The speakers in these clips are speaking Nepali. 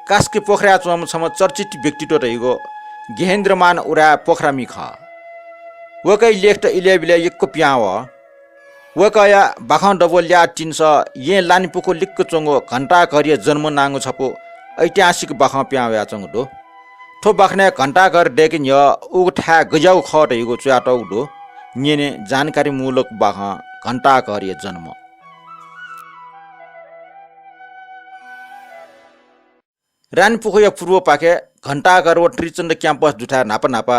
कास्के पोखरा चम चर्चित व्यक्तित्व रहेको गेहेन्द्र मान उराया पोखरामी ख वकै लेख्ट इलेबिले यक्को प्याव वकया बाखा डबोल्या चिन्स ये लानिपुको लिक्क चोंगो घण्टाघर जन्म नाङ्गो छपो ऐतिहासिक बाखा प्याव्या चोंगो ठो बाख्ने घण्टाघर डेकिन य उठा गजाउ ख रहेको च्याटौ दो नेने जानकारी मूलक बाखा घण्टाघर जन्म रानीपुखो या पूर्व पाके घण्टाघर व त्रिचण्ड क्याम्पस जुठा नापा नापा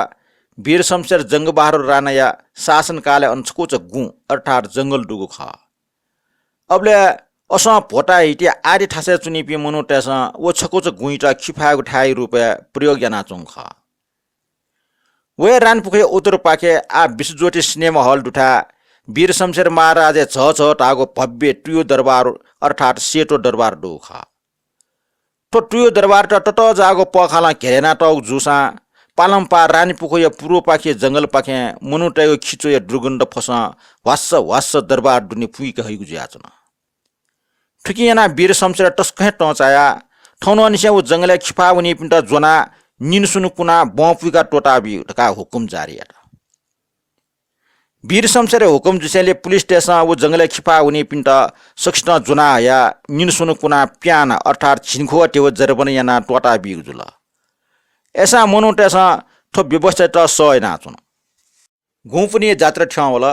वीर शमशेर जंगबहादुर राणाया शासनकाले अंशकोच गु अर्थात जंगल डुगु ख अबले असा भोटा हिटे आदि ठासे चुनिपि मनु तेसा वो छकोच गुइटा खिफागु ठाई रुपे प्रयोग याना चोङ ख वे रानपुखे उत्तर पाके आ विश्वज्योति सिनेमा हल दुठा वीर शमशेर महाराजे छ टागो भव्य टुयो दरबार अर्थात सेतो दरबार डु ख तो टुयो दरबार टट जागो पखाला घेरेना टक जुसा पालमपा रानीपुखो या पूर्व पाखे जंगल पाखे मनुटैको खिचो या दुर्गन्ध फसा वास्स दरबार दुनि फुई कहैगु ज्याचन ठुकियाना वीर शमशेर टस्कै टचाया ठौनो अनिसे उ जंगले खिफा उनी पिन्ट जोना निनसुनु कुना बपुइका टोटाबी ढका हुकुम जारी यात वीर शमशेर हुकुम जुसेले पुलिस स्टेशन उ जंगले खिफा उनी पिन्ट सक्ष्ण जोना या निनसुनु कुना प्यान अर्थात छिनखो टेव जरबन याना टोटाबी जुल ऐसा मनु टेसा थो व्यवस्था त सय नाचुन गुम्फुनी जात्रा ठ्याउ होला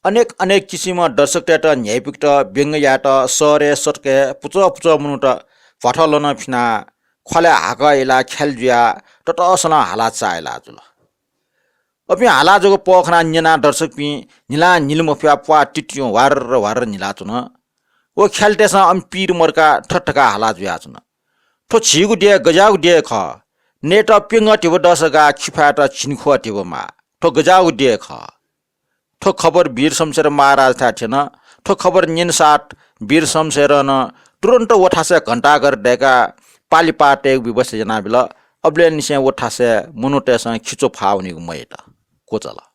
अनेक किसिम दर्शक टेट न्यायपिक व्यङ्ग याट सरे सटके पुच मनु त फठलन फिना खले हाक इला खेलजुया टट असला हाला चाइला जुल अपि हाला जगो पखना न्यना दर्शक पि निला निलमफ्या प्वा टिटियो वार निला चुन ओ खेलटेसा अम्पीर मर्का ठट्टका हाला जुया चुन थो छिगु दे गजागु दे ख नेट पिङ टिव दसगा खिफाट छिनखो टिवमा ठो गजागु दे ख ठो खबर वीर शमशेर महाराज था थिएन ठो खबर निनसाट वीर शमशेर न तुरन्त ओठासे घण्टाघर डेका पालिपाटे व्यवस्था जना बिल अब्ले निसे ओठासे मनुटेस खिचो फाउनी मैट कोचला